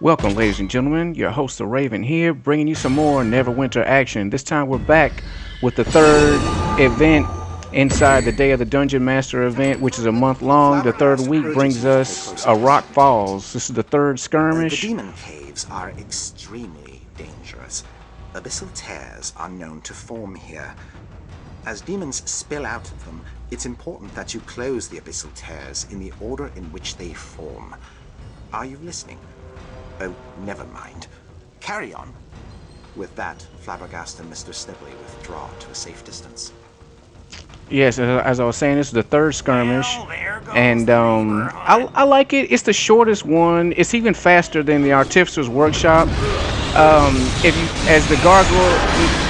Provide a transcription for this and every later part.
Welcome, ladies and gentlemen. Your host, the Raven, here, bringing you some more Neverwinter action. This time we're back with the third event inside the Day of the Dungeon Master event, which is a month long. The third week brings us a Rock Falls. This is the third The skirmish. demon caves are extremely dangerous. Abyssal tears are known to form here. As demons spill out of them, it's important that you close the abyssal tears in the order in which they form. Are you listening? Oh, never mind. Carry on. With that, Flabbergast and Mr. Snibbly withdraw to a safe distance. Yes, as I was saying, this is the third skirmish, and I like it. It's the shortest one. It's even faster than the Artificer's Workshop. If you, as the gargoyle,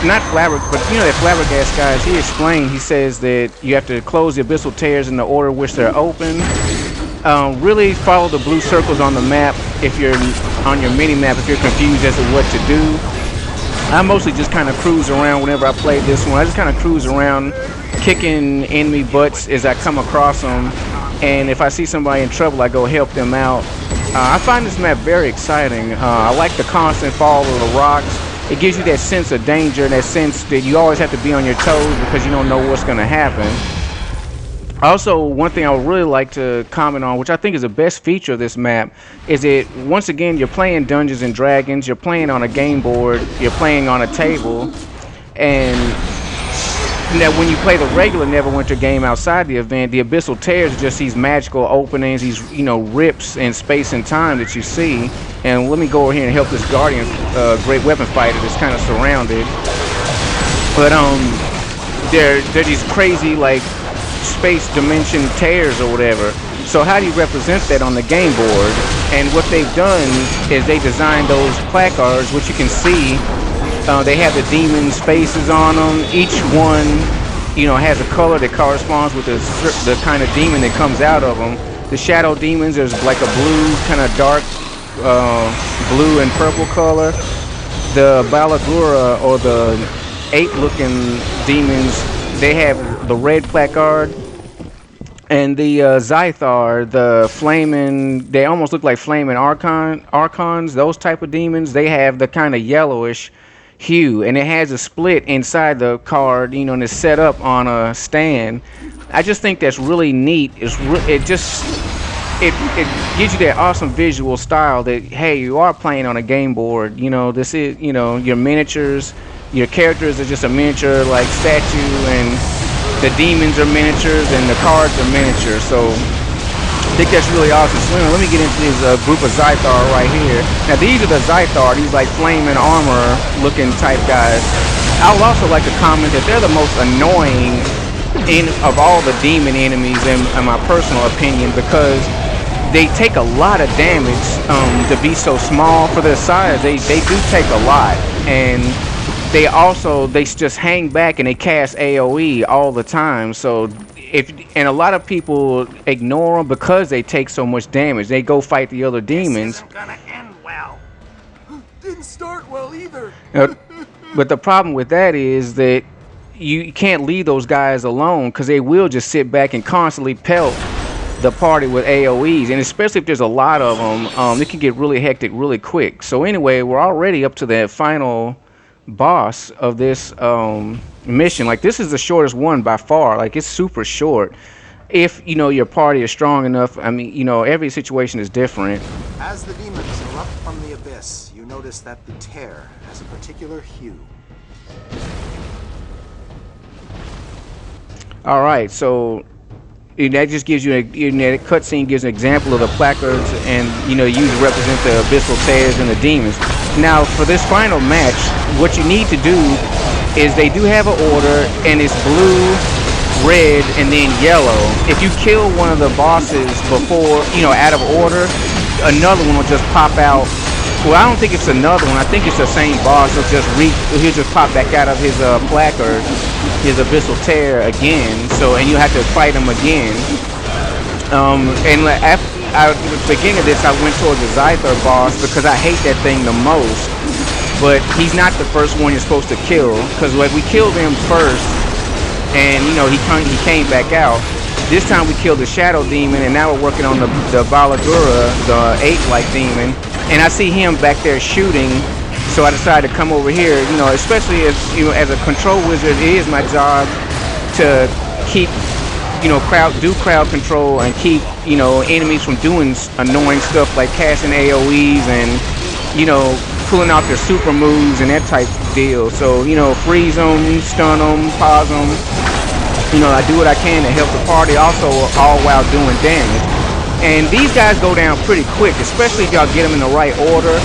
not Flabber, but you know that Flabbergast guys, he explained. He says that you have to close the abyssal tears in the order which they're open. Really follow the blue circles on the map if you're on your mini map if you're confused as to what to do. I mostly just kind of cruise around whenever I play this one. I just kind of cruise around, kicking enemy butts as I come across them, and if I see somebody in trouble, I go help them out. I find this map very exciting. I like the constant fall of the rocks. It gives you that sense of danger, that sense that you always have to be on your toes because you don't know what's going to happen. Also, one thing I would really like to comment on, which I think is the best feature of this map, is that once again you're playing Dungeons and Dragons, you're playing on a game board, you're playing on a table, and that when you play the regular Neverwinter game outside the event, the Abyssal Tears are just these magical openings, these rips in space and time that you see. And let me go over here and help this Guardian, great weapon fighter that's kind of surrounded. But they're these crazy like space dimension tears or whatever. So how do you represent that on the game board? And what they've done is they designed those placards, which you can see. They have the demons' faces on them. Each one, has a color that corresponds with the kind of demon that comes out of them. The shadow demons, there's like a blue, kind of dark blue and purple color. The Balagura, or the ape-looking demons, they have the red placard. And the Zythar, the flaming, they almost look like flaming archons, those type of demons, they have the kind of yellowish hue, and it has a split inside the card, and it's set up on a stand. I just think that's really neat. It gives you that awesome visual style that, hey, you are playing on a game board. This is, your miniatures, your characters are just a miniature like statue, and the demons are miniatures and the cards are miniatures. So I think that's really awesome. So let me get into this group of Zythar right here. Now these are the Zythar, these like flaming armor looking type guys. I would also like to comment that they're the most annoying of all the demon enemies in my personal opinion, because they take a lot of damage to be so small for their size. They do take a lot, and they just hang back and they cast AoE all the time. So and a lot of people ignore them because they take so much damage. They go fight the other demons. This isn't gonna end well. Didn't start well either. But the problem with that is that you can't leave those guys alone, because they will just sit back and constantly pelt the party with AoEs, and especially if there's a lot of them, it can get really hectic really quick. So anyway, we're already up to the final boss of this mission. Like, this is the shortest one by far. Like, it's super short if your party is strong enough. I mean, every situation is different. As the demons erupt from the abyss, you notice that the tear has a particular hue. All right, so that just gives you that cutscene gives an example of the placards, and usually represent the abyssal tears and the demons. Now for this final match, what you need to do is, they do have an order, and it's blue, red, and then yellow. If you kill one of the bosses before, out of order, another one will just pop out. Well, I don't think it's another one. I think it's the same boss. He'll just pop back out of his placard, his abyssal tear again. So, and you have to fight him again. And at the beginning of this, I went towards the Zythar boss because I hate that thing the most. But he's not the first one you're supposed to kill, because like we killed him first, and he came back out. This time we killed the shadow demon, and now we're working on the Balagura, the ape-like demon. and I see him back there shooting. So I decided to come over here. You know, especially as as a control wizard, it is my job to keep crowd control and keep enemies from doing annoying stuff like casting AOE's and pulling out their super moves and that type of deal. So freeze them, stun them, pause them. I do what I can to help the party, also all while doing damage. And these guys go down pretty quick, especially if y'all get them in the right order.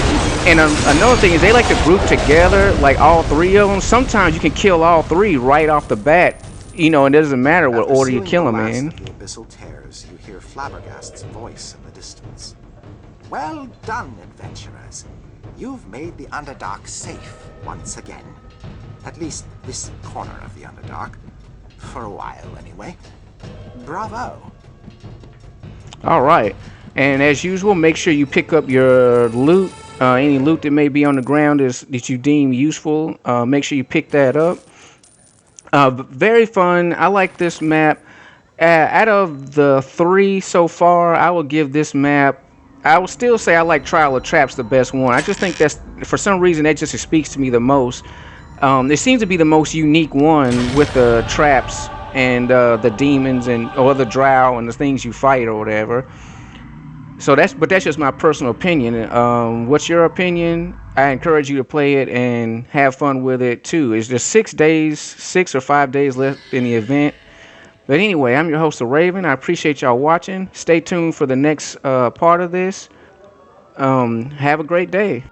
And another thing is they like to group together, like all three of them. Sometimes you can kill all three right off the bat. It doesn't matter what order you kill them in. The abyssal tears, you hear Flabbergast's voice in the distance. Well done, adventurers. You've made the Underdark safe once again. At least this corner of the Underdark. For a while, anyway. Bravo. All right. And as usual, make sure you pick up your loot. Any loot that may be on the ground that you deem useful. Make sure you pick that up. Very fun. I like this map. Out of the 3 so far, I will give this map. I will still say I like Trial of Traps the best one. I just think that's, for some reason, that just speaks to me the most. It seems to be the most unique one with the traps and the demons or the drow and the things you fight or whatever. So that's just my personal opinion. What's your opinion? I encourage you to play it and have fun with it too. It's just 6 or 5 days left in the event. But anyway, I'm your host, The Raven. I appreciate y'all watching. Stay tuned for the next part of this. Have a great day.